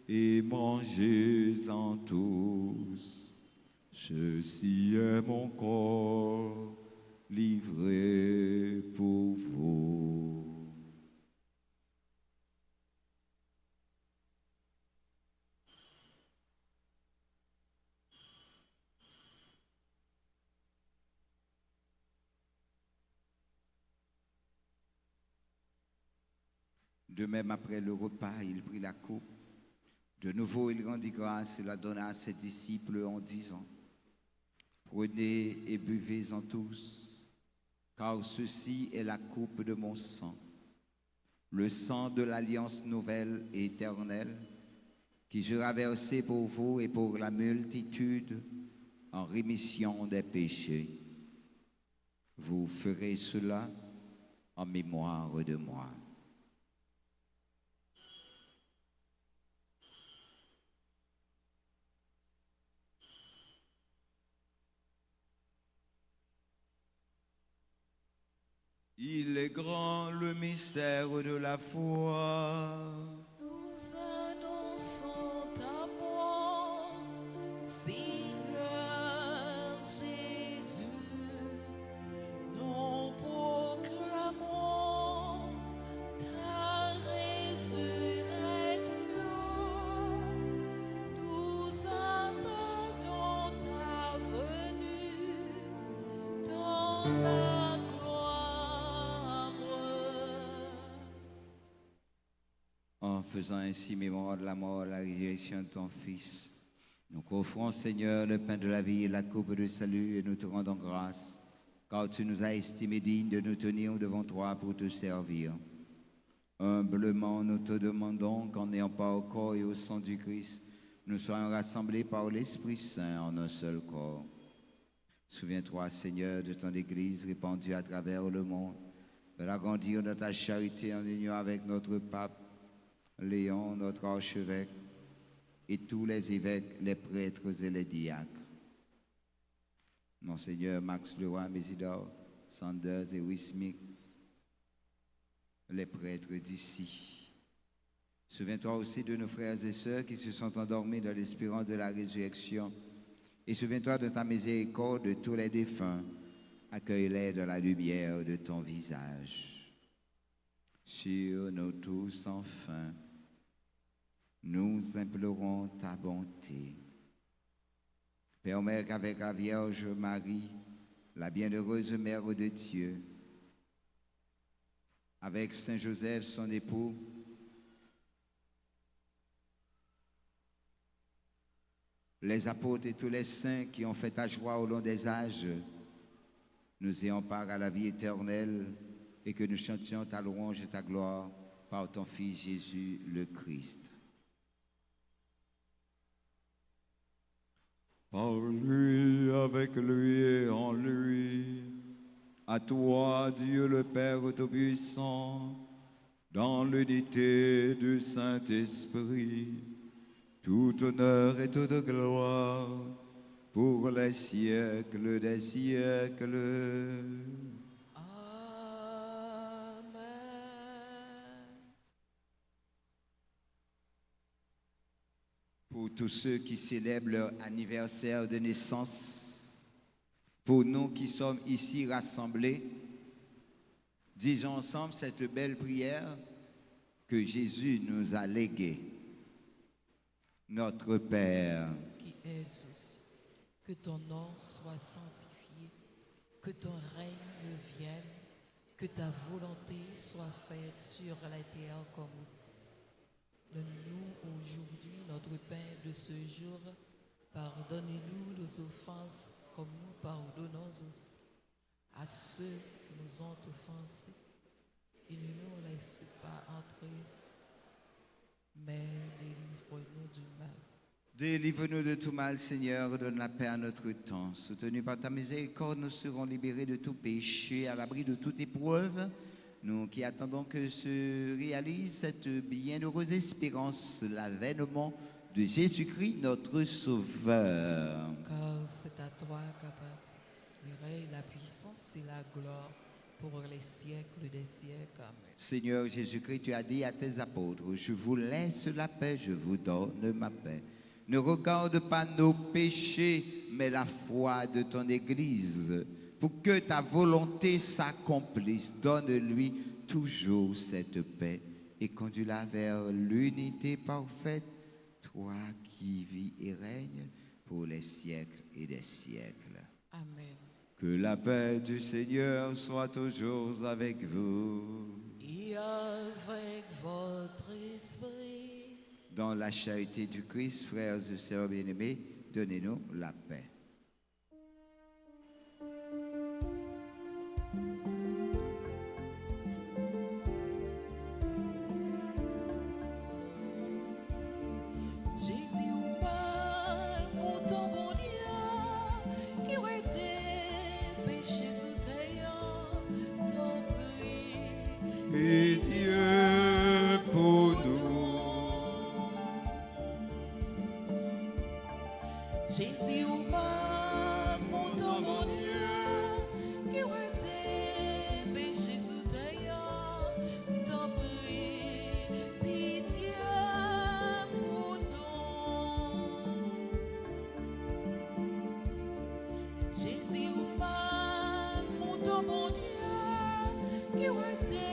et mangez-en tous. Ceci est mon corps livré pour vous. De même, après le repas, il prit la coupe. De nouveau, il rendit grâce et la donna à ses disciples en disant: Prenez et buvez-en tous, car ceci est la coupe de mon sang, le sang de l'alliance nouvelle et éternelle, qui sera versé pour vous et pour la multitude en rémission des péchés. Vous ferez cela en mémoire de moi. Il est grand le mystère de la foi. Nous annonçons ta mort, Seigneur Jésus. Nous proclamons ta résurrection. Nous attendons ta venue dans la gloire. En faisant ainsi mémoire de la mort et la résurrection de ton Fils, nous offrons, Seigneur, le pain de la vie et la coupe de salut, et nous te rendons grâce, car tu nous as estimés dignes de nous tenir devant toi pour te servir. Humblement, nous te demandons qu'en n'ayant pas au corps et au sang du Christ, nous soyons rassemblés par l'Esprit Saint en un seul corps. Souviens-toi, Seigneur, de ton Église répandue à travers le monde, de l'agrandir de ta charité en union avec notre pape Léon, notre archevêque, et tous les évêques, les prêtres et les diacres. Monseigneur Max Leroy Mésidor, Sanders et Wismik, les prêtres d'ici. Souviens-toi aussi de nos frères et sœurs qui se sont endormis dans l'espérance de la résurrection. Et souviens-toi de ta miséricorde de tous les défunts. Accueille-les dans la lumière de ton visage. Sur nous tous, enfin, nous implorons ta bonté. Permets qu'avec la Vierge Marie, la bienheureuse Mère de Dieu, avec Saint Joseph, son époux, les apôtres et tous les saints qui ont fait ta joie au long des âges, nous ayons part à la vie éternelle et que nous chantions ta louange et ta gloire par ton Fils Jésus le Christ. Par lui, avec lui et en lui, à toi, Dieu le Père Tout-Puissant, dans l'unité du Saint-Esprit, tout honneur et toute gloire pour les siècles des siècles. Amen. Pour tous ceux qui célèbrent leur anniversaire de naissance, Pour nous qui sommes ici rassemblés, disons ensemble cette belle prière que Jésus nous a léguée. Notre Père, qui es aux cieux, que ton nom soit sanctifié, que ton règne vienne, que ta volonté soit faite sur la terre comme au ciel. Donne-nous aujourd'hui notre pain de ce jour. Pardonne-nous nos offenses comme nous pardonnons aussi à ceux qui nous ont offensés. Et ne nous laisse pas entrer, mais délivre-nous du mal. délivre-nous de tout mal, Seigneur, donne la paix à notre temps. Soutenus par ta miséricorde, nous serons libérés de tout péché, à l'abri de toute épreuve. Nous qui attendons que se réalise cette bienheureuse espérance, l'avènement de Jésus-Christ, notre Sauveur. Car c'est à toi qu'appartient le règne, la puissance et la gloire pour les siècles des siècles. Amen. Seigneur Jésus-Christ, tu as dit à tes apôtres, je vous laisse la paix, je vous donne ma paix. Ne regarde pas nos péchés, mais la foi de ton Église. Pour que ta volonté s'accomplisse, donne-lui toujours cette paix et conduis-la vers l'unité parfaite, toi qui vis et règnes pour les siècles et des siècles. Amen. Que la paix du Seigneur soit toujours avec vous. Et avec votre esprit. Dans la charité du Christ, frères et sœurs bien-aimés, donnez-nous la paix. Jésus ou pas, pour ton bon Dieu, qui aurait été péché sous terre, ton prix. Pitié pour nous. Jésus ou pas, pour ton bon Dieu, qui aurait été péché sous terre, ton prix. Pitié pour nous. Jésus ou pas, pour ton bon Dieu, qui aurait été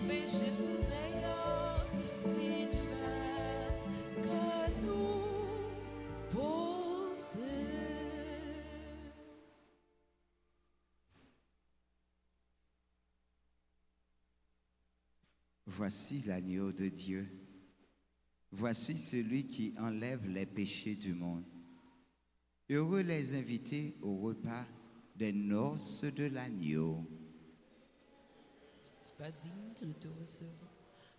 péché sous terre, vite fait que nous poser. Voici l'agneau de Dieu. Voici celui qui enlève les péchés du monde. Heureux les invités au repas des noces de l'agneau. Je ne suis pas digne de te recevoir,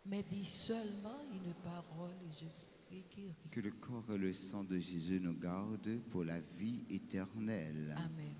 mais dis seulement une parole et je serai guéri. Que le corps et le sang de Jésus nous gardent pour la vie éternelle. Amen.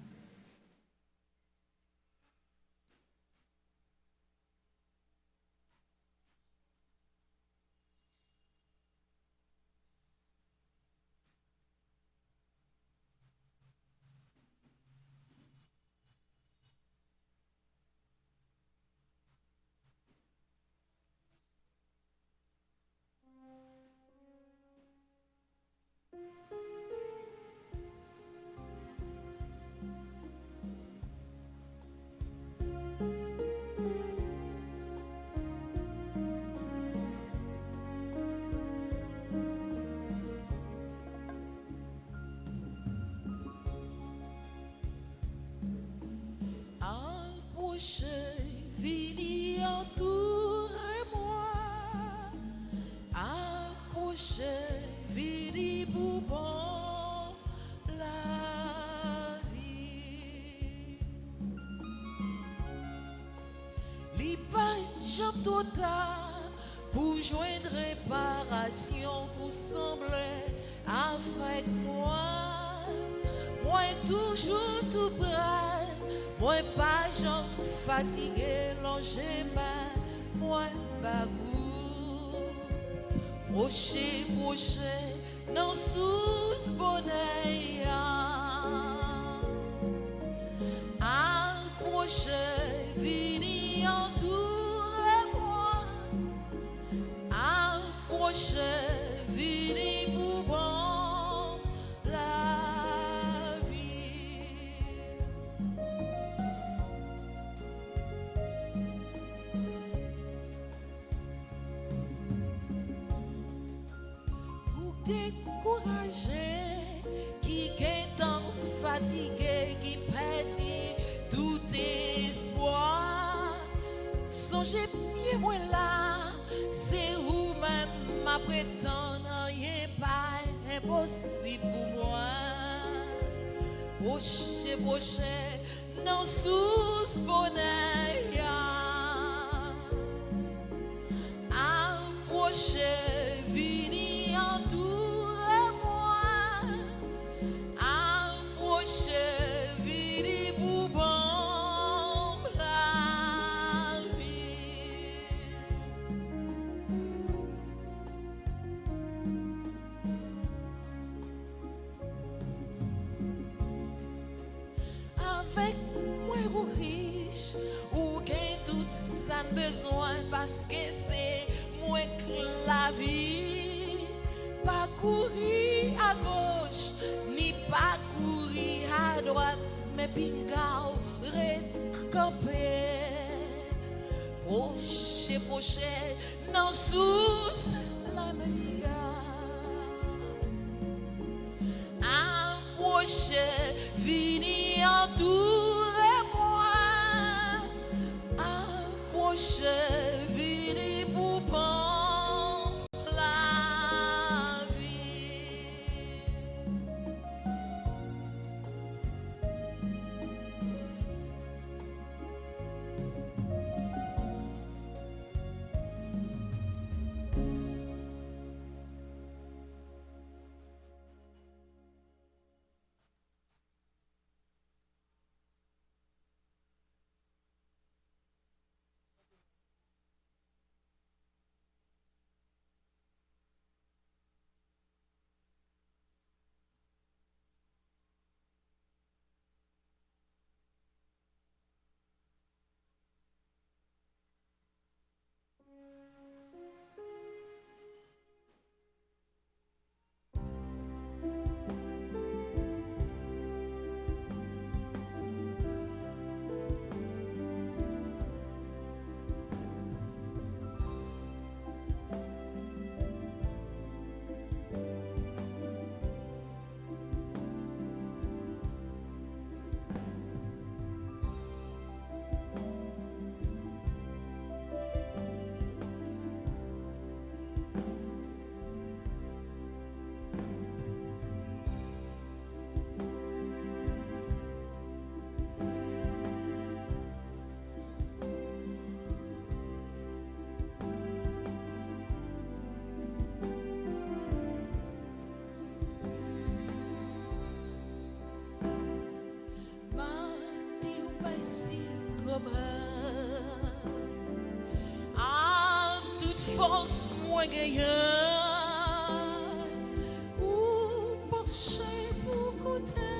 Approchez, venez entourez-moi. Approchez, venez pour bon la vie. Les pages totales pour joindre réparation, pour sembler avec moi. Moi toujours tout près, moi pas j'en fatigué, longé moi bagou. Proché, non sous bonnet. Approchez, venez entourez-moi. Approchez, venez pour bon la vie. découragé, qui est tant fatigué, qui perdit tout espoir. Songez bien moi là, c'est vous-même ma prétendre, rien pas impossible pour moi. Proche, non sous bonheur. Approchez, vini entoure moi. Approchez, vini pour bon la vie. Avec moi ou riche, ou gain tout ça besoin parce que c'est moi que la vie. Pas courir à gauche, ni pas courir à droite, mais pingao recamper. Proche, non sous la meilleure. Approchez, vini entoure moi. Approchez, vini pour prendre la vie. À toute force, moi gagnant, ou pencher pour côté,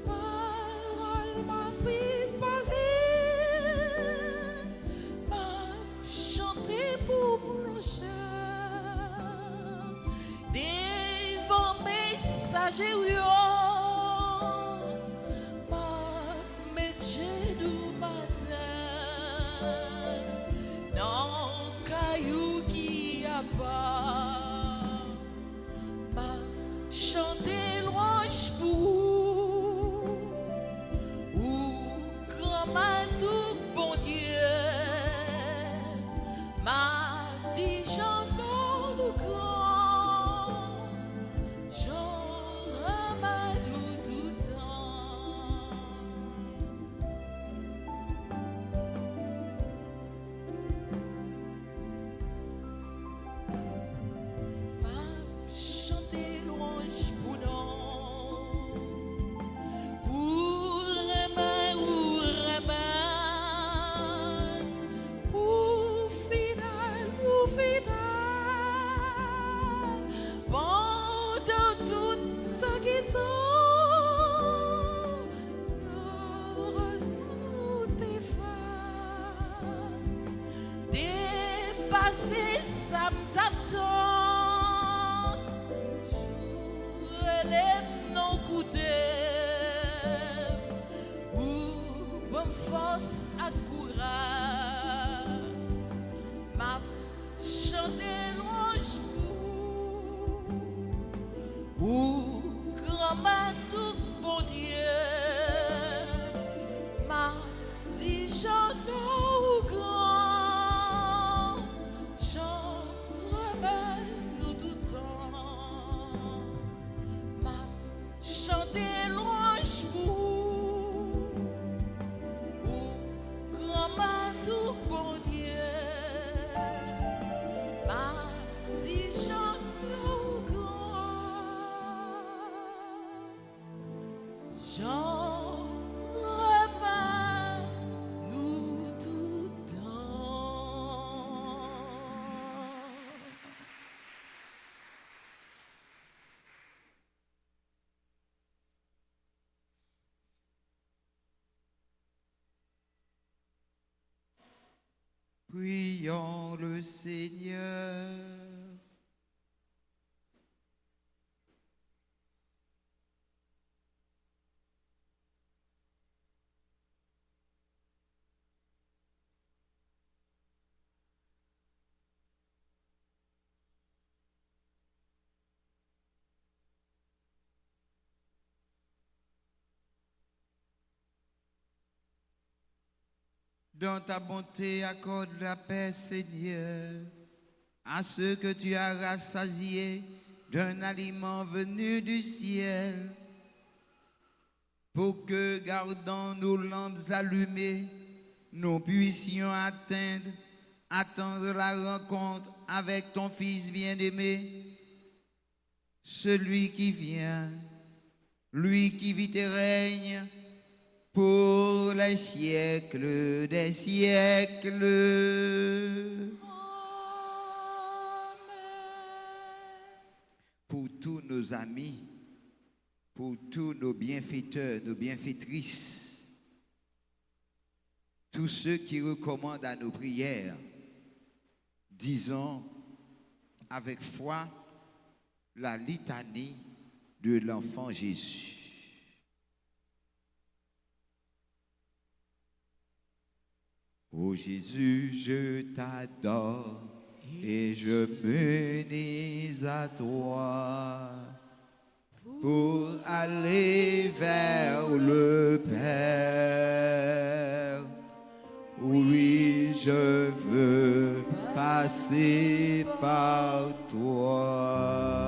parole m'a pris parler, m'a chanté pour blanchir, devant messager. Chanter louange pour ou grand tout bon Dieu m'a dit j'en ai grand j'en ai Prions le Seigneur. Dans ta bonté, accorde la paix, Seigneur, à ceux que tu as rassasiés d'un aliment venu du ciel, pour que, gardant nos lampes allumées, nous puissions attendre la rencontre avec ton Fils bien-aimé, celui qui vient, lui qui vit et règne pour les siècles des siècles. Pour tous nos amis, pour tous nos bienfaiteurs, nos bienfaitrices, tous ceux qui recommandent à nos prières, disons avec foi la litanie de l'enfant Jésus. Ô Jésus, je t'adore et je m'unis à toi pour aller vers le Père. Oui, je veux passer par toi.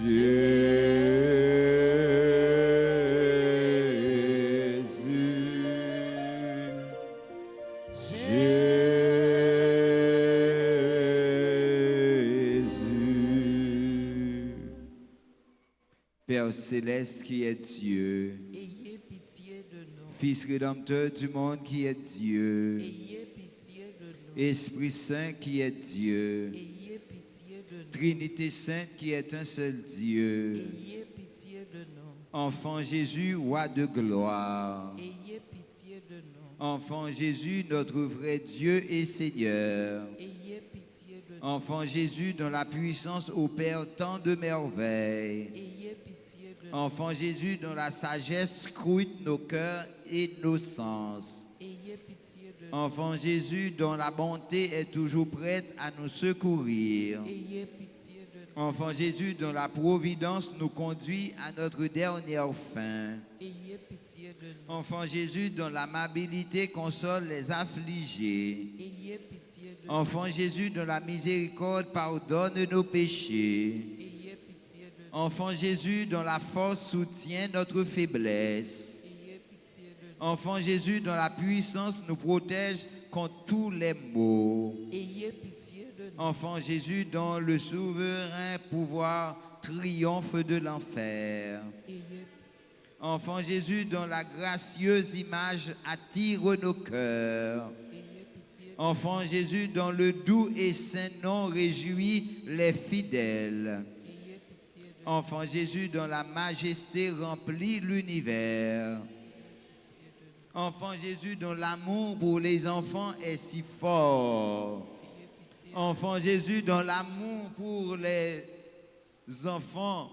Jésus. Père céleste qui est Dieu, ayez pitié de nous. Fils rédempteur du monde qui est Dieu, Ayez pitié de nous. Esprit Saint qui est Dieu, Ayez pitié de nous. Trinité Sainte qui est un seul Dieu, Ayez pitié de nous. Enfant Jésus, roi de gloire, Ayez pitié de nous. Enfant Jésus, notre vrai Dieu et Seigneur, Ayez pitié de nous. Enfant Jésus, dont la puissance opère tant de merveilles, Ayez pitié de nous. Enfant Jésus, dont la sagesse scrute nos cœurs et nos sens. Ayez pitié de nous. Enfant Jésus, dont la bonté est toujours prête à nous secourir. Ayez pitié de nous. Enfant Jésus, dont la providence nous conduit à notre dernière fin. Ayez pitié de nous. Enfant Jésus, dont l'amabilité console les affligés. Ayez pitié de nous. Enfant Jésus, dont la miséricorde pardonne nos péchés. Ayez pitié de nous. Enfant Jésus, dont la force soutient notre faiblesse. Ayez pitié de nous. Enfant Jésus, dont la puissance nous protège contre tous les maux. Ayez pitié de nous. Enfant Jésus, dont le souverain pouvoir triomphe de l'enfer. Ayez Enfant Jésus, dont la gracieuse image attire nos cœurs. pitié de nous. Enfant Jésus, dont le doux et saint nom réjouit les fidèles. Ayez pitié de nous. Enfant Jésus, dont la majesté remplit l'univers. Enfant Jésus, dont l'amour pour les enfants est si fort. Ayez pitié. Enfant Jésus, dont l'amour pour les enfants,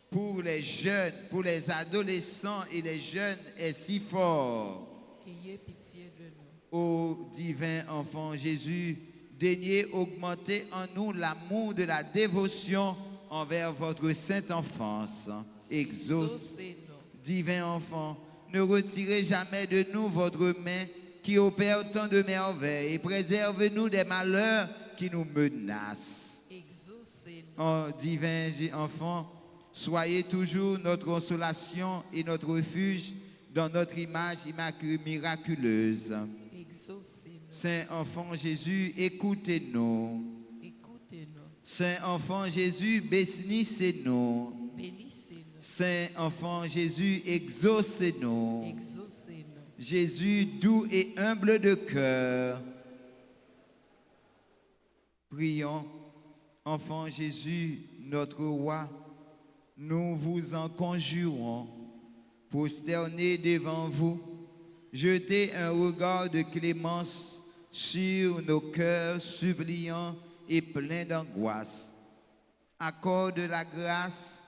pour les jeunes, pour les adolescents et les jeunes est si fort. Ayez pitié de nous. Ô divin enfant Jésus, daignez augmenter en nous l'amour de la dévotion envers votre sainte enfance. Exauce, Exaucez-nous. divin enfant, ne retirez jamais de nous votre main qui opère tant de merveilles et préserve-nous des malheurs qui nous menacent. Exaucez-nous. Oh divin enfant, soyez toujours notre consolation et notre refuge dans notre image miraculeuse. Exaucez-nous. Saint enfant Jésus, écoutez-nous. Écoutez-nous. Saint enfant Jésus, bénissez-nous. Bénissez-nous. Saint enfant Jésus, exaucez-nous. Exaucez-nous. Jésus, doux et humble de cœur. Prions, enfant Jésus, notre roi, nous vous en conjurons, prosternés devant vous, jetez un regard de clémence sur nos cœurs suppliants et pleins d'angoisse. Accorde la grâce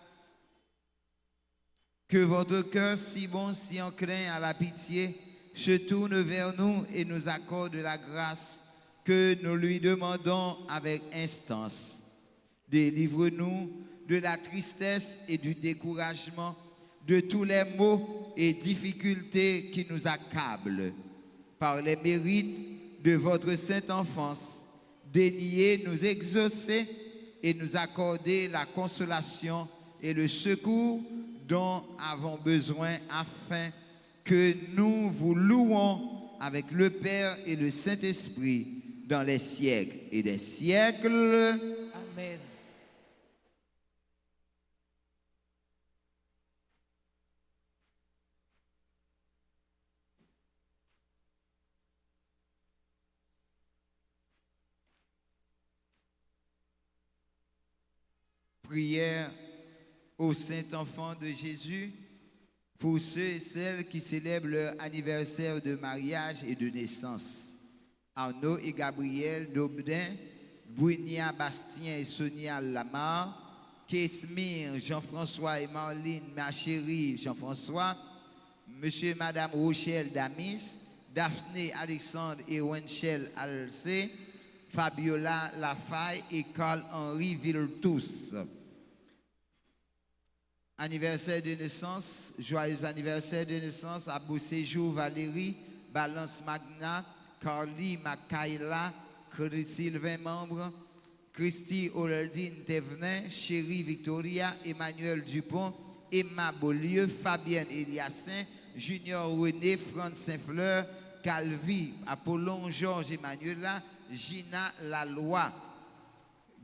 que votre cœur si bon, si enclin à la pitié, se tourne vers nous et nous accorde la grâce que nous lui demandons avec instance. Délivre-nous de la tristesse et du découragement, de tous les maux et difficultés qui nous accablent. Par les mérites de votre sainte enfance, daignez nous exaucer et nous accorder la consolation et le secours dont avons besoin afin que nous vous louons avec le Père et le Saint-Esprit dans les siècles et des siècles. Amen. Prière au Saint-Enfant de Jésus pour ceux et celles qui célèbrent leur anniversaire de mariage et de naissance. Arnaud et Gabriel Daubedin, Bouinia Bastien et Sonia Lamar, Kesmir, Jean-François et Marlene, ma chérie Jean-François, Monsieur et Madame Rochelle Damis, Daphné Alexandre et Wenchel Alcé, Fabiola Lafaye et Carl-Henri Villetous. Anniversaire de naissance, joyeux anniversaire de naissance à Beau Séjour Valérie, Balance Magna, Carly Makaila, Sylvain Membre, Christy Oldine Thévenin, Chérie Victoria, Emmanuel Dupont, Emma Beaulieu, Fabienne Eliassin, Junior René, France Saint-Fleur, Calvi, Apollon Georges Emmanuela, Gina Laloy,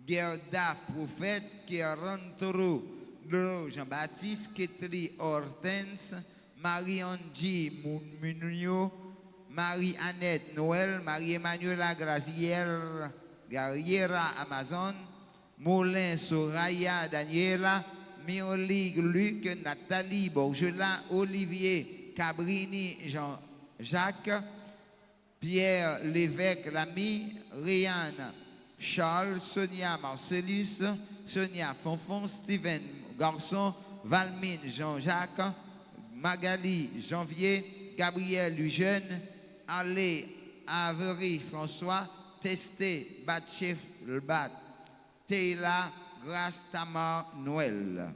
Gerda Prophète, Kerantoro, Jean-Baptiste, Ketri Hortense, Marie-Angie Munio, Marie-Annette Noël, Marie-Emmanuela Graziella Garriera Amazon, Moulin Soraya Daniela, Mioli Luc, Nathalie Bourgelat, Olivier Cabrini Jean-Jacques, Pierre Lévesque Lamy, Réanne Charles, Sonia Marcellus, Sonia Fonfon, Steven Garçon, Valmine Jean-Jacques, Magali Janvier, Gabriel Lujeune, Allé Avery François, Testé Batchef Bat, Taylor Grace Tamar Noël.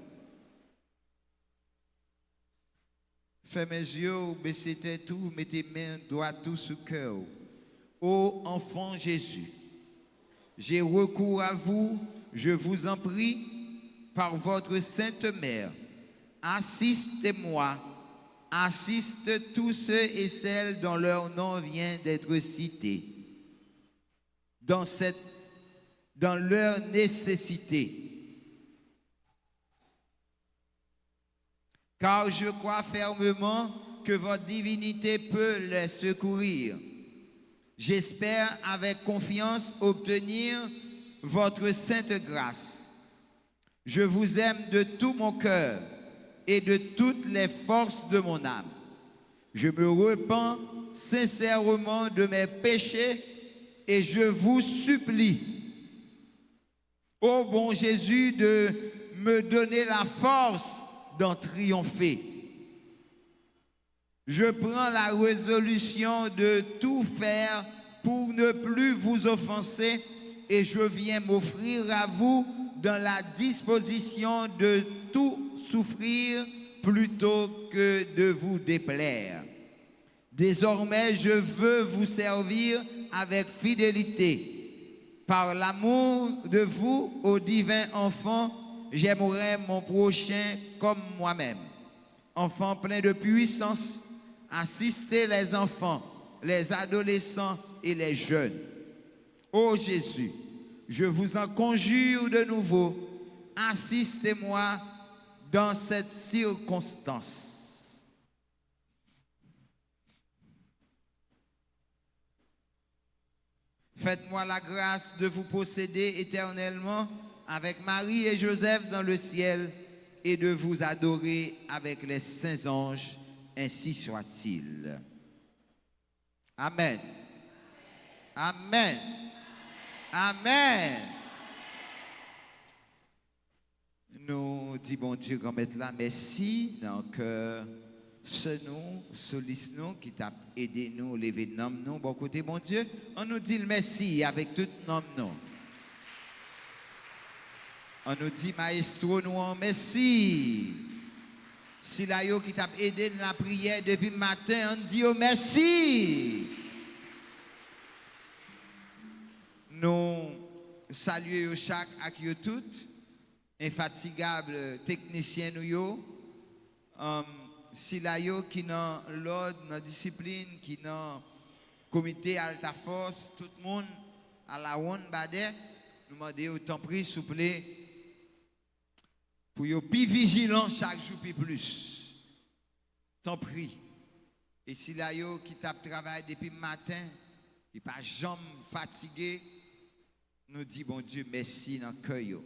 Fermez mes yeux, baissez tête tout, mettez mains, doigts tout sous cœur. Ô enfant Jésus, j'ai recours à vous, je vous en prie, par votre sainte mère. Assistez-moi, assiste tous ceux et celles dont leur nom vient d'être cité, dans leur nécessité. Car je crois fermement que votre divinité peut les secourir. J'espère avec confiance obtenir votre sainte grâce. Je vous aime de tout mon cœur et de toutes les forces de mon âme. Je me repens sincèrement de mes péchés et je vous supplie, ô bon Jésus, de me donner la force d'en triompher. je prends la résolution de tout faire pour ne plus vous offenser et je viens m'offrir à vous dans la disposition de tout souffrir plutôt que de vous déplaire. Désormais, je veux vous servir avec fidélité. Par l'amour de vous, ô divin enfant, j'aimerais mon prochain comme moi-même. Enfant plein de puissance, assistez les enfants, les adolescents et les jeunes. Ô Jésus, je vous en conjure de nouveau, assistez-moi dans cette circonstance. Faites-moi la grâce de vous posséder éternellement avec Marie et Joseph dans le ciel et de vous adorer avec les saints anges, ainsi soit-il. Amen. Amen. Amen. Nous disons, bon Dieu, qu'on mette là, merci. Donc, c'est nous, soliste nous, qui t'a aidé nous, lever de nom, nous, bon côté, bon Dieu. On nous dit le merci avec tout nom, nous. On nous dit, maestro, nous, en merci. Si la yo qui t'a aidé dans la prière depuis le matin, on dit, oh, merci. Nous saluons chaque ak yo tout, infatigable technicien nous yo, si la yo qui dans l'ordre, dans la discipline, qui dans comité Alta Force, tout le monde à la one badé, nous demandons autant pris, s'il vous plaît, pour yo plus vigilant chaque jour plus. Tant pris. Et si la yo qui tape travail depuis le matin, il pas jamais fatigué, nous dit bon Dieu merci dans le cœur,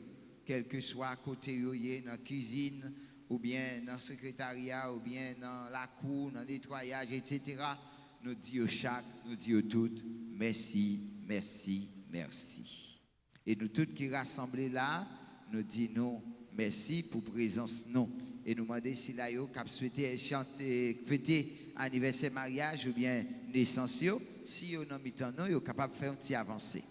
quel que soit à côté yo, dans la cuisine, ou bien dans le secrétariat, ou bien dans la cour, dans le nettoyage, etc. Nous disons chaque, nous disons toutes, merci, merci, merci. Et nous tous qui rassemblés là, nous disons merci pour présence nous. Et nous demandons si là, vous avez souhaité chanter, fêter anniversaire mariage ou bien naissance, si vous n'avez pas nous, vous êtes capable de faire un petit avancé.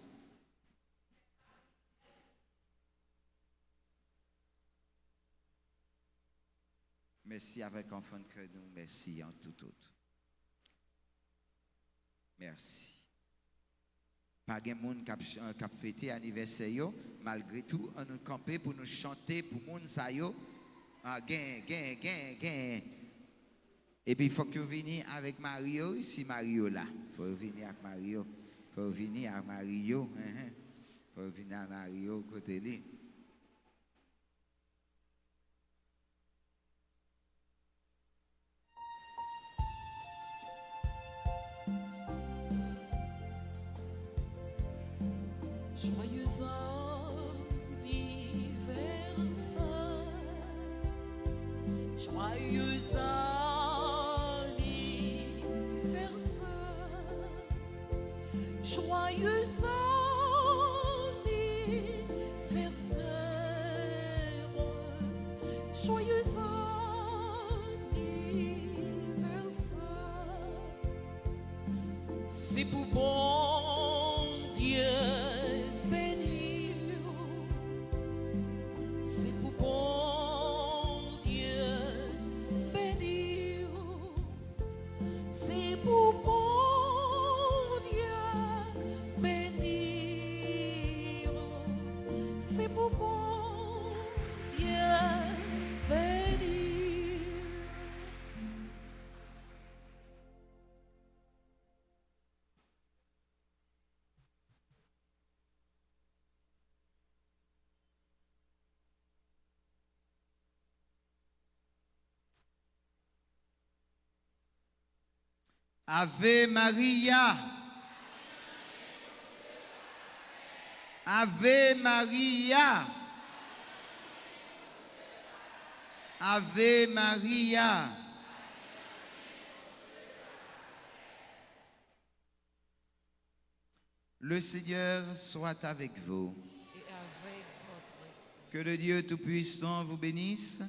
Merci avec enfant de cœur, nous, merci en tout autre. Merci. Pas de monde qui a fêté anniversaire, malgré tout, on nous camper pour nous chanter pour monde ça yo. Gain. Et puis il faut que vous veniez avec Mario, si Mario là. Il faut venir avec Mario. Il faut venir avec Mario. Il faut venir avec Mario côté lui. Joyeux anniversaire, joyeux anniversaire, joyeux anniversaire, joyeux anniversaire. C'est pour bon Dieu. Ave Maria. Ave Maria. Ave Maria. Le Seigneur soit avec vous. Et avec votre esprit. Que le Dieu Tout-Puissant vous bénisse,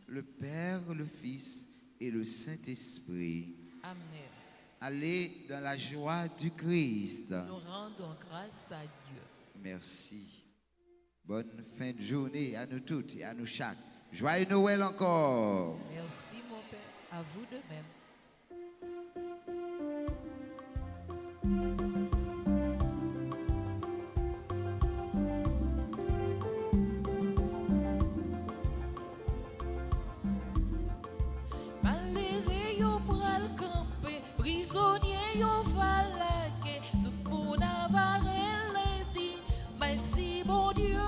le Père, le Fils et le Saint-Esprit. Amen. Allez dans la joie du Christ. Nous rendons grâce à Dieu. Merci. Bonne fin de journée à nous toutes et à nous chaque. Joyeux Noël encore. Merci mon Père, à vous de même. Malheureux yo pral camper, prisonnier yo falaké, tout moun avare dit, merci mon Dieu.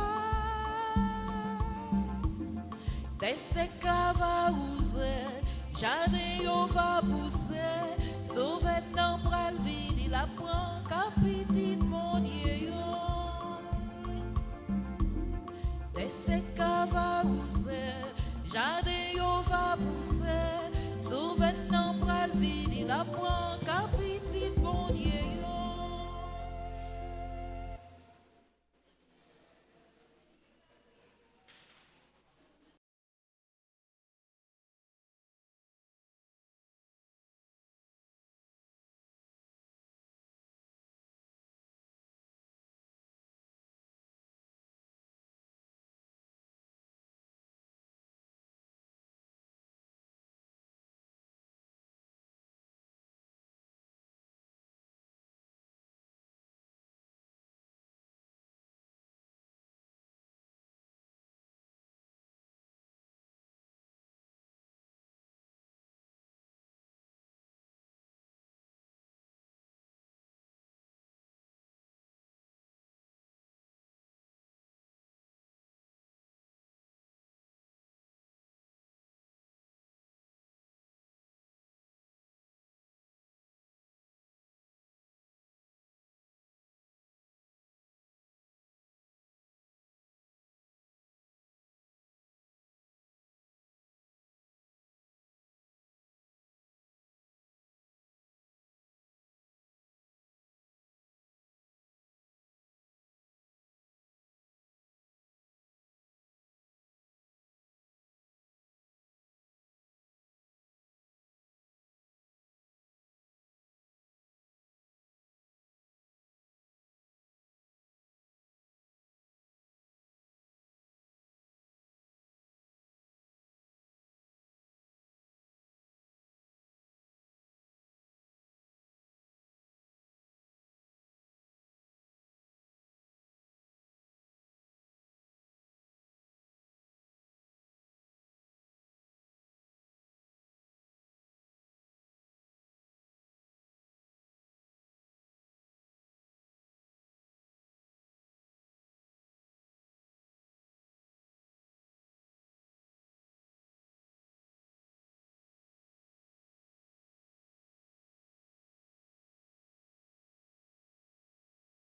Des secava ouzé, jardin yo va pousser, sauver nan pral vini la prend capitit mon Dieu yo. Des secava ouzé, jardin yo va pousser, sauver nan pral vini la prend capitit